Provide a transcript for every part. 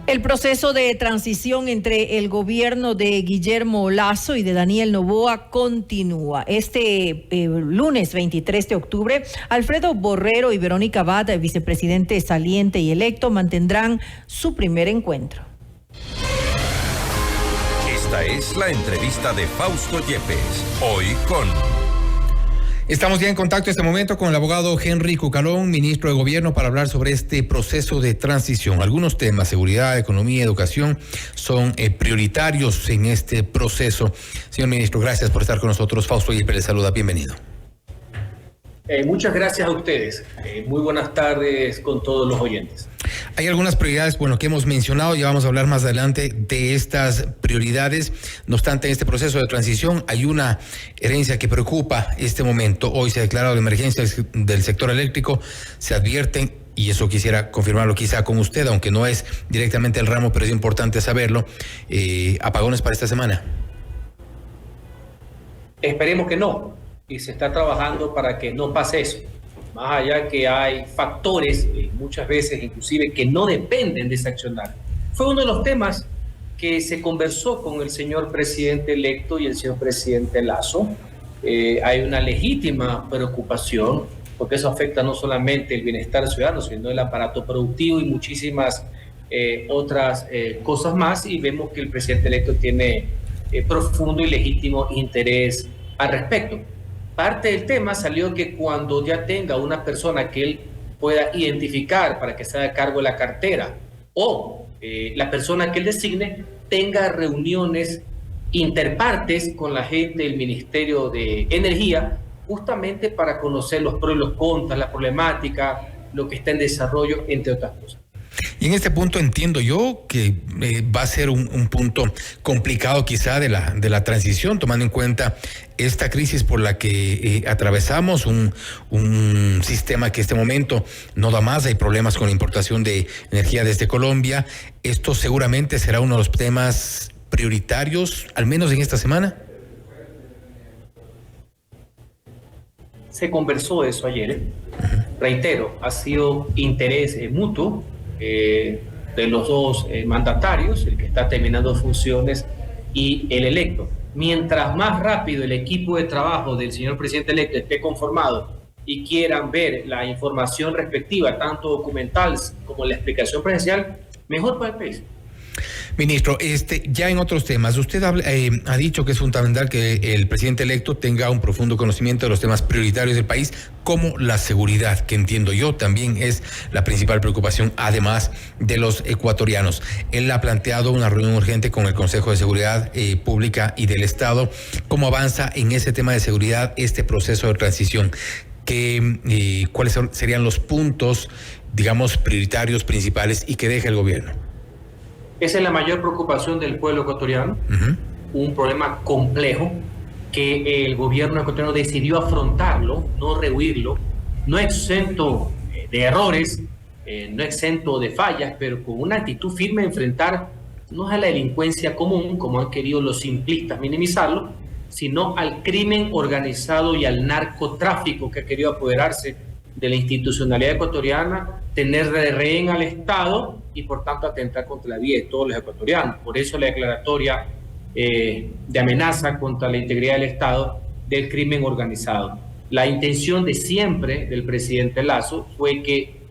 El proceso de transición entre el gobierno de Guillermo Lasso y de Daniel Noboa continúa. Este lunes 23 de octubre, Alfredo Borrero y Verónica Abad, vicepresidente saliente y electo, mantendrán su primer encuentro. Esta es la entrevista de Fausto Yepes, hoy con... Estamos ya en contacto en este momento con el abogado Henry Cucalón, ministro de Gobierno, para hablar sobre este proceso de transición. Algunos temas, seguridad, economía, educación, son prioritarios en este proceso. Señor ministro, gracias por estar con nosotros. Fausto Yepes les saluda, bienvenido. Muchas gracias a ustedes. Muy buenas tardes con todos los oyentes. Hay algunas prioridades, que hemos mencionado, ya vamos a hablar más adelante de estas prioridades. No obstante, en este proceso de transición hay una herencia que preocupa este momento. Hoy se ha declarado la emergencia del sector eléctrico. Se advierten, y eso quisiera confirmarlo quizá con usted, aunque no es directamente el ramo, pero es importante saberlo, apagones para esta semana. Esperemos que no, y se está trabajando para que no pase eso. Más allá que hay factores, muchas veces inclusive, que no dependen de ese accionar. Fue uno de los temas que se conversó con el señor presidente electo y el señor presidente Lasso. Hay una legítima preocupación, porque eso afecta no solamente el bienestar ciudadano, sino el aparato productivo y muchísimas otras cosas más, y vemos que el presidente electo tiene profundo y legítimo interés al respecto. Parte del tema salió que cuando ya tenga una persona que él pueda identificar para que se haga cargo de la cartera, o la persona que él designe tenga reuniones interpartes con la gente del Ministerio de Energía, justamente para conocer los pros y los contras, la problemática, lo que está en desarrollo, entre otras cosas. Y en este punto entiendo yo que va a ser un punto complicado quizá de la transición, tomando en cuenta esta crisis por la que atravesamos, un sistema que en este momento no da más, hay problemas con la importación de energía desde Colombia. Esto seguramente será uno de los temas prioritarios, al menos en esta semana. Se conversó eso ayer. Reitero, ha sido interés mutuo de los dos mandatarios, el que está terminando funciones y el electo. Mientras más rápido el equipo de trabajo del señor presidente electo esté conformado y quieran ver la información respectiva, tanto documental como la explicación presencial, mejor para el país. Ministro, ya en otros temas, usted ha dicho que es fundamental que el presidente electo tenga un profundo conocimiento de los temas prioritarios del país, como la seguridad, que entiendo yo también es la principal preocupación, además de los ecuatorianos. Él ha planteado una reunión urgente con el Consejo de Seguridad Pública y del Estado. ¿Cómo avanza en ese tema de seguridad este proceso de transición? ¿Cuáles serían los puntos, digamos, prioritarios, principales y que deje el gobierno? Esa es la mayor preocupación del pueblo ecuatoriano, un problema complejo que el gobierno ecuatoriano decidió afrontarlo, no rehuirlo, no exento de errores, no exento de fallas, pero con una actitud firme de enfrentar no a la delincuencia común, como han querido los simplistas minimizarlo, sino al crimen organizado y al narcotráfico que ha querido apoderarse de la institucionalidad ecuatoriana, tener de rehén al Estado y por tanto atentar contra la vida de todos los ecuatorianos. Por eso la declaratoria de amenaza contra la integridad del Estado del crimen organizado. La intención de siempre del presidente Lasso fue que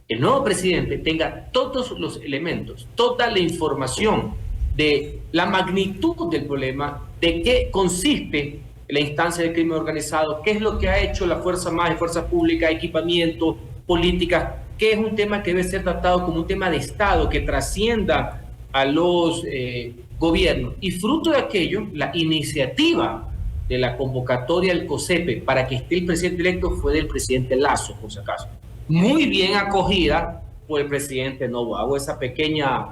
el nuevo presidente tenga todos los elementos, toda la información de la magnitud del problema, de qué consiste la instancia del crimen organizado, qué es lo que ha hecho la Fuerza Armada y Fuerza Pública, equipamiento, políticas, que es un tema que debe ser tratado como un tema de Estado que trascienda a los gobiernos. Y fruto de aquello, la iniciativa de la convocatoria del COSEPE para que esté el presidente electo fue del presidente Lasso, por si acaso. Muy bien acogida por el presidente Noboa. Hago esa pequeña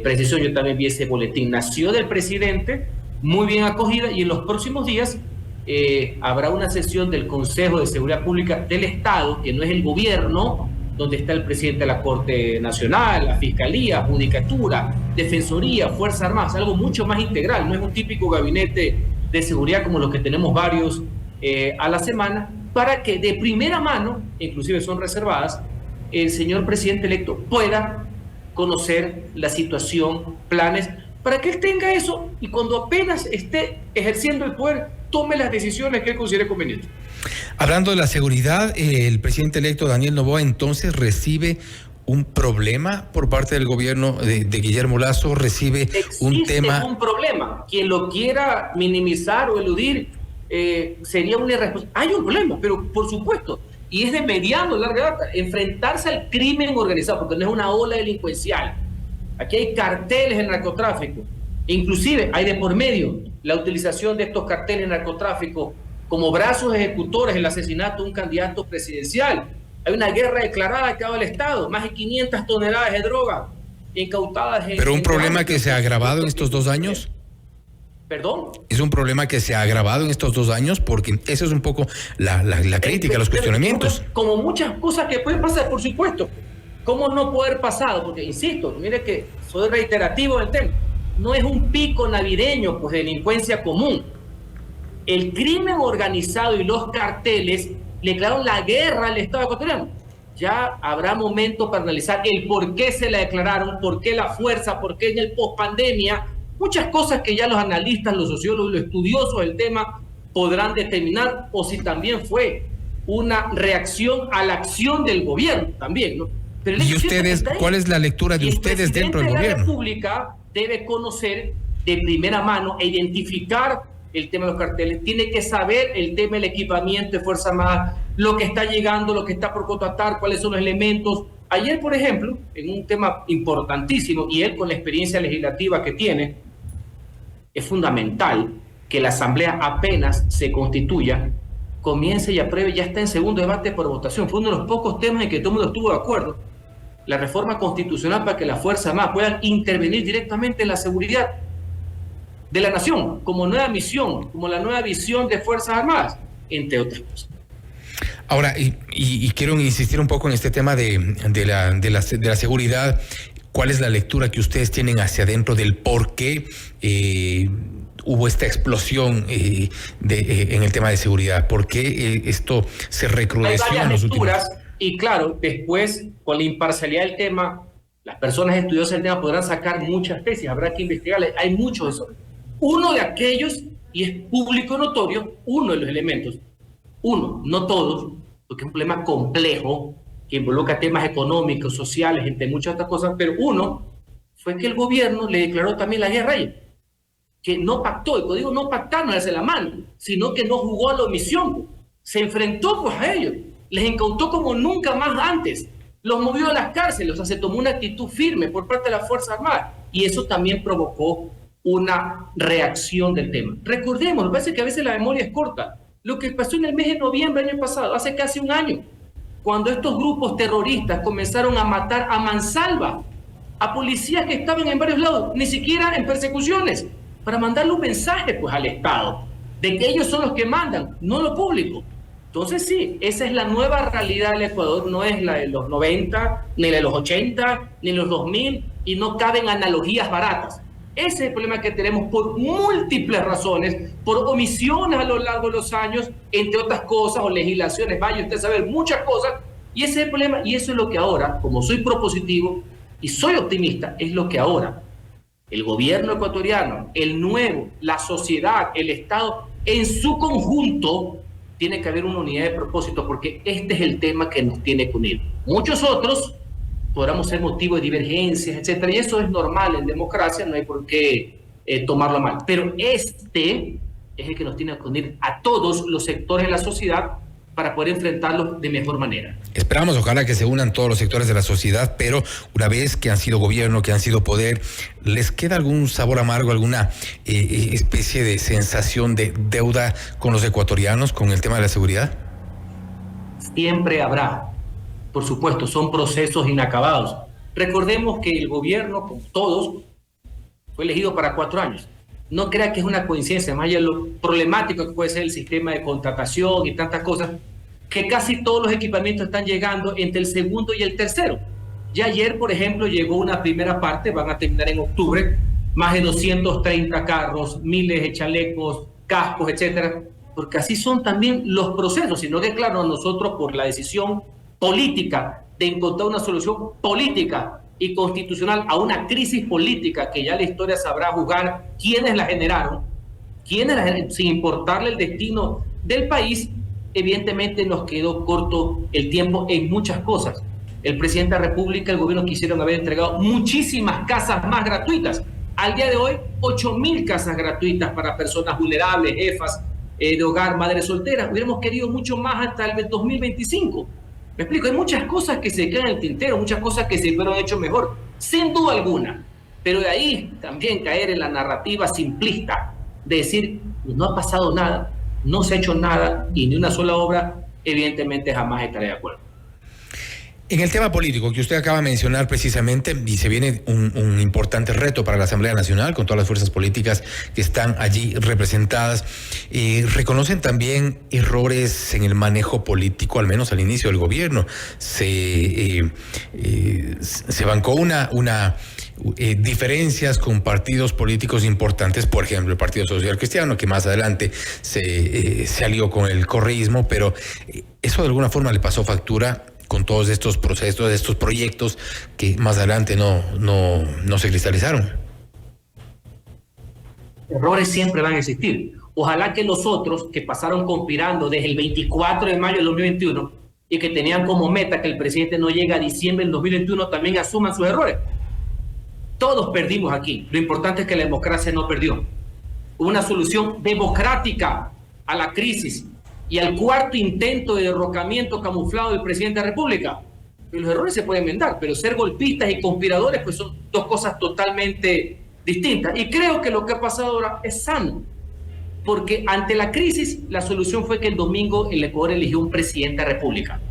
precisión, yo también vi ese boletín. Nació del presidente, muy bien acogida, y en los próximos días habrá una sesión del Consejo de Seguridad Pública del Estado, que no es el gobierno, donde está el presidente de la Corte Nacional, la Fiscalía, Judicatura, Defensoría, Fuerzas Armadas, algo mucho más integral, no es un típico gabinete de seguridad como los que tenemos varios a la semana, para que de primera mano, inclusive son reservadas, el señor presidente electo pueda conocer la situación, planes, para que él tenga eso y cuando apenas esté ejerciendo el poder, tome las decisiones que él considere convenientes. Hablando de la seguridad, el presidente electo Daniel Noboa entonces recibe un problema por parte del gobierno de Guillermo Lasso, recibe un tema... Existe un problema. Quien lo quiera minimizar o eludir sería una irresponsabilidad. Hay un problema, pero por supuesto, y es de mediano, larga data, enfrentarse al crimen organizado, porque no es una ola delincuencial. Aquí hay carteles de narcotráfico, inclusive hay de por medio la utilización de estos carteles de narcotráfico como brazos ejecutores del asesinato de un candidato presidencial. Hay una guerra declarada que ha dado el Estado, más de 500 toneladas de droga incautadas. ¿Pero un problema que se ha agravado en estos 2 años? ¿Perdón? Es un problema que se ha agravado en estos 2 años porque eso es un poco la crítica, los cuestionamientos. Como muchas cosas que pueden pasar, por supuesto. ¿Cómo no poder pasar? Porque, insisto, mire que soy reiterativo del tema. No es un pico navideño pues, de delincuencia común. El crimen organizado y los carteles le declararon la guerra al Estado ecuatoriano. Ya habrá momento para analizar el por qué se la declararon, por qué la fuerza, por qué en el pospandemia. Muchas cosas que ya los analistas, los sociólogos, los estudiosos del tema podrán determinar, o si también fue una reacción a la acción del gobierno también, ¿no? Pero ¿y ustedes, cuál es la lectura de ustedes dentro del gobierno? La República debe conocer de primera mano e identificar el tema de los carteles, tiene que saber el tema del equipamiento de Fuerza Armada, lo que está llegando, lo que está por contratar, cuáles son los elementos. Ayer, por ejemplo, en un tema importantísimo, y él con la experiencia legislativa que tiene, es fundamental que la Asamblea apenas se constituya, comience y apruebe, ya está en segundo debate por votación. Fue uno de los pocos temas en que todo el mundo estuvo de acuerdo. La reforma constitucional para que las Fuerzas Armadas puedan intervenir directamente en la seguridad de la nación, como nueva misión, como la nueva visión de Fuerzas Armadas, entre otras cosas. Ahora, y quiero insistir un poco en este tema de la seguridad. ¿Cuál es la lectura que ustedes tienen hacia adentro del por qué hubo esta explosión en el tema de seguridad? ¿Por qué esto se recrudeció en los últimos años? Y claro, después, con la imparcialidad del tema, las personas estudiosas del tema podrán sacar muchas tesis, habrá que investigarle. Hay muchos de esos. Uno de aquellos, y es público notorio, uno de los elementos, no todos, porque es un problema complejo, que involucra temas económicos, sociales, entre muchas otras cosas, pero uno fue que el gobierno le declaró también la guerra a ellos, que no pactó, y cuando digo no pactar, no darse la mano, sino que no jugó a la omisión, se enfrentó pues a ellos, les incautó como nunca más antes, los movió a las cárceles, o sea, se tomó una actitud firme por parte de las Fuerzas Armadas, y eso también provocó una reacción del tema. Recordemos, me parece que a veces la memoria es corta, lo que pasó en el mes de noviembre del año pasado, hace casi un año, cuando estos grupos terroristas comenzaron a matar a mansalva a policías que estaban en varios lados, ni siquiera en persecuciones, para mandarle un mensaje pues al Estado, de que ellos son los que mandan, no lo público. Entonces sí, esa es la nueva realidad del Ecuador, no es la de los 90, ni la de los 80, ni los 2000, y no caben analogías baratas. Ese es el problema que tenemos por múltiples razones, por omisiones a lo largo de los años, entre otras cosas, o legislaciones, vaya usted a saber muchas cosas, y ese es el problema, y eso es lo que ahora, como soy propositivo y soy optimista, es lo que ahora el gobierno ecuatoriano, el nuevo, la sociedad, el Estado, en su conjunto, tiene que haber una unidad de propósito, porque este es el tema que nos tiene que unir. Muchos otros podamos ser motivo de divergencias, etcétera, y eso es normal en democracia, no hay por qué tomarlo mal. Pero este es el que nos tiene que unir a todos los sectores de la sociedad para poder enfrentarlos de mejor manera. Esperamos, ojalá que se unan todos los sectores de la sociedad, pero una vez que han sido gobierno, que han sido poder, ¿les queda algún sabor amargo, alguna especie de sensación de deuda con los ecuatorianos con el tema de la seguridad? Siempre habrá. Por supuesto, son procesos inacabados. Recordemos que el gobierno, como todos, fue elegido para 4 años. No crea que es una coincidencia, más allá de lo problemático que puede ser el sistema de contratación y tantas cosas, que casi todos los equipamientos están llegando entre el segundo y el tercero. Ya ayer, por ejemplo, llegó una primera parte, van a terminar en octubre, más de 230 carros, miles de chalecos, cascos, etcétera, porque así son también los procesos, sino que, claro, nosotros por la decisión política de encontrar una solución política y constitucional a una crisis política que ya la historia sabrá juzgar quiénes la generaron, sin importarle el destino del país, evidentemente nos quedó corto el tiempo en muchas cosas. El presidente de la República, el gobierno quisieron haber entregado muchísimas casas más gratuitas. Al día de hoy, 8.000 casas gratuitas para personas vulnerables, jefas de hogar, madres solteras. Hubiéramos querido mucho más hasta el 2025. Me explico, hay muchas cosas que se quedan en el tintero, muchas cosas que se fueron hecho mejor, sin duda alguna. Pero de ahí también caer en la narrativa simplista de decir, no ha pasado nada, no se ha hecho nada y ni una sola obra, evidentemente jamás estaré de acuerdo. En el tema político que usted acaba de mencionar precisamente, y se viene un importante reto para la Asamblea Nacional con todas las fuerzas políticas que están allí representadas, reconocen también errores en el manejo político, al menos al inicio del gobierno. Se bancó diferencias con partidos políticos importantes, por ejemplo el Partido Social Cristiano, que más adelante se alió con el correísmo, pero eso de alguna forma le pasó factura con todos estos procesos, estos proyectos que más adelante no se cristalizaron. Errores siempre van a existir. Ojalá que los otros que pasaron conspirando desde el 24 de mayo del 2021 y que tenían como meta que el presidente no llegue a diciembre del 2021 también asuman sus errores. Todos perdimos aquí. Lo importante es que la democracia no perdió. Hubo una solución democrática a la crisis y al cuarto intento de derrocamiento camuflado del presidente de la República. Y los errores se pueden enmendar, pero ser golpistas y conspiradores pues son dos cosas totalmente distintas. Y creo que lo que ha pasado ahora es sano, porque ante la crisis la solución fue que el domingo el Ecuador eligió un presidente de la República.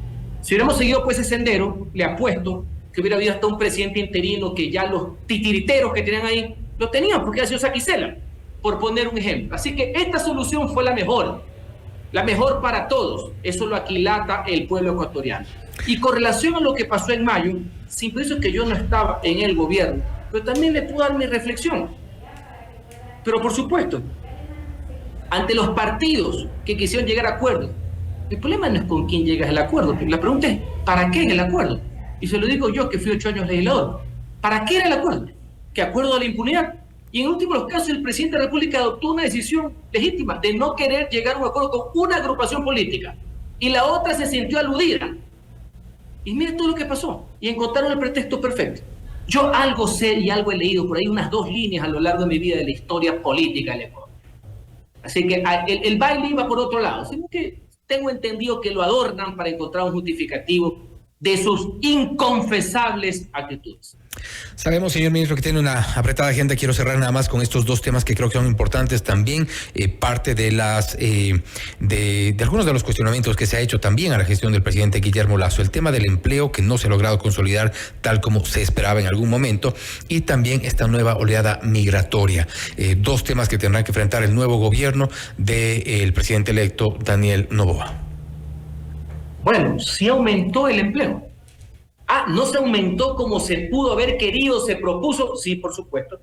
Si hubiéramos seguido pues ese sendero, le apuesto que hubiera habido hasta un presidente interino que ya los titiriteros que tenían ahí lo tenían, porque ha sido Saquicela, por poner un ejemplo. Así que esta solución fue la mejor para todos. Eso lo aquilata el pueblo ecuatoriano. Y con relación a lo que pasó en mayo, sin eso que yo no estaba en el gobierno, pero también le puedo dar mi reflexión. Pero por supuesto, ante los partidos que quisieron llegar a acuerdos, el problema no es con quién llegas al acuerdo. La pregunta es, ¿para qué el acuerdo? Y se lo digo yo, que fui 8 años legislador. ¿Para qué era el acuerdo? ¿Qué acuerdo de la impunidad? Y en últimos casos el presidente de la República adoptó una decisión legítima de no querer llegar a un acuerdo con una agrupación política. Y la otra se sintió aludida. Y mire todo lo que pasó. Y encontraron el pretexto perfecto. Yo algo sé y algo he leído por ahí, unas 2 líneas a lo largo de mi vida de la historia política del Ecuador. Así que el baile iba por otro lado. Sino que tengo entendido que lo adornan para encontrar un justificativo de sus inconfesables actitudes. Sabemos, señor ministro, que tiene una apretada agenda. Quiero cerrar nada más con estos 2 temas que creo que son importantes también. Parte de de algunos de los cuestionamientos que se ha hecho también a la gestión del presidente Guillermo Lasso. El tema del empleo, que no se ha logrado consolidar tal como se esperaba en algún momento, y también esta nueva oleada migratoria. 2 temas que tendrán que enfrentar el nuevo gobierno del presidente electo Daniel Noboa. Bueno, sí aumentó el empleo. ¿No se aumentó como se pudo haber querido, se propuso? Sí, por supuesto.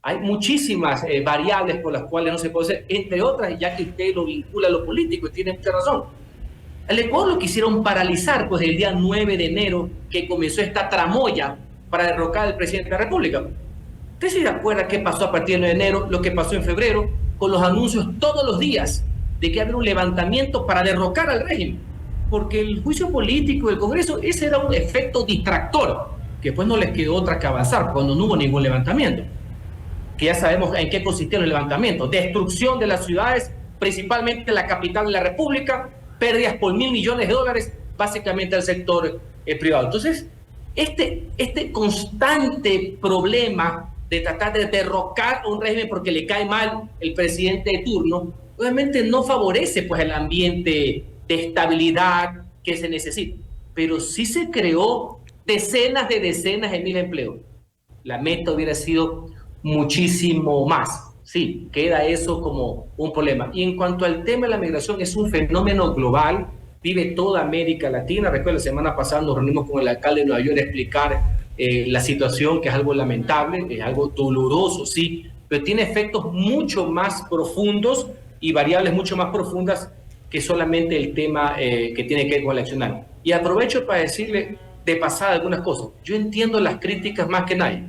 Hay muchísimas variables por las cuales no se puede hacer, entre otras, ya que usted lo vincula a lo político y tiene mucha razón. El Ecuador lo quisieron paralizar pues el día 9 de enero que comenzó esta tramoya para derrocar al presidente de la República. ¿Usted se acuerda qué pasó a partir del 9 de enero, lo que pasó en febrero, con los anuncios todos los días de que había un levantamiento para derrocar al régimen? Porque el juicio político del Congreso, ese era un efecto distractor, que después no les quedó otra que avanzar cuando no hubo ningún levantamiento. Que ya sabemos en qué consistía el levantamiento: destrucción de las ciudades, principalmente la capital de la República, pérdidas por $1.000 millones, básicamente al sector privado. Entonces, este constante problema de tratar de derrocar a un régimen porque le cae mal el presidente de turno, obviamente no favorece pues el ambiente de estabilidad que se necesita, pero sí se creó decenas de miles de empleos. La meta hubiera sido muchísimo más. Sí, queda eso como un problema. Y en cuanto al tema de la migración, es un fenómeno global, vive toda América Latina. Recuerdo, la semana pasada nos reunimos con el alcalde de Nueva York a explicar la situación, que es algo lamentable, es algo doloroso, sí, pero tiene efectos mucho más profundos y variables mucho más profundas que solamente el tema que tiene que ver con el accionario. Y aprovecho para decirle de pasada algunas cosas. Yo entiendo las críticas más que nadie.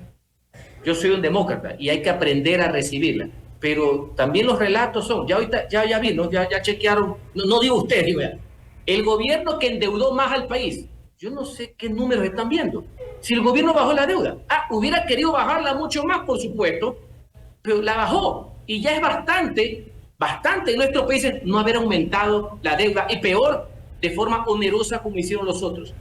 Yo soy un demócrata y hay que aprender a recibirlas. Pero también los relatos son, ya ahorita, ya vi, ¿no? Ya chequearon, no digo ustedes, digo ya, el gobierno que endeudó más al país. Yo no sé qué números están viendo. Si el gobierno bajó la deuda, hubiera querido bajarla mucho más, por supuesto, pero la bajó. Y ya es bastante en nuestros países no haber aumentado la deuda, y peor, de forma onerosa como hicieron los otros.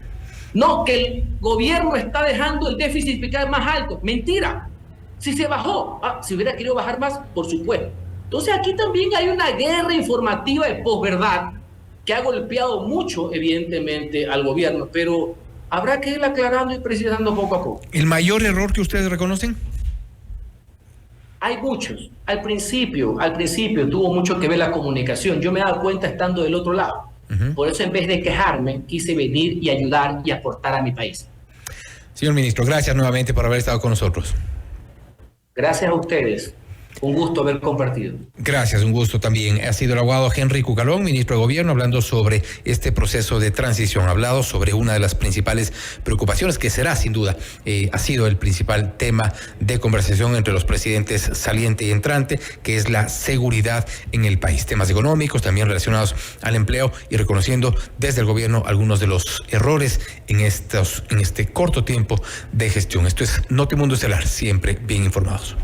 No, que el gobierno está dejando el déficit fiscal más alto. Mentira. Si se bajó, si hubiera querido bajar más, por supuesto. Entonces aquí también hay una guerra informativa de posverdad que ha golpeado mucho, evidentemente, al gobierno, pero habrá que ir aclarando y precisando poco a poco. ¿El mayor error que ustedes reconocen? Hay muchos. Al principio tuvo mucho que ver la comunicación. Yo me he dado cuenta estando del otro lado. Por eso, en vez de quejarme, quise venir y ayudar y aportar a mi país. Señor ministro, gracias nuevamente por haber estado con nosotros. Gracias a ustedes. Un gusto haber compartido. Gracias, un gusto también. Ha sido el abogado Henry Cucalón, ministro de Gobierno, hablando sobre este proceso de transición. Ha hablado sobre una de las principales preocupaciones, que será sin duda, ha sido el principal tema de conversación entre los presidentes saliente y entrante, que es la seguridad en el país. Temas económicos también relacionados al empleo, y reconociendo desde el gobierno algunos de los errores en este corto tiempo de gestión. Esto es Notimundo Estelar, siempre bien informados.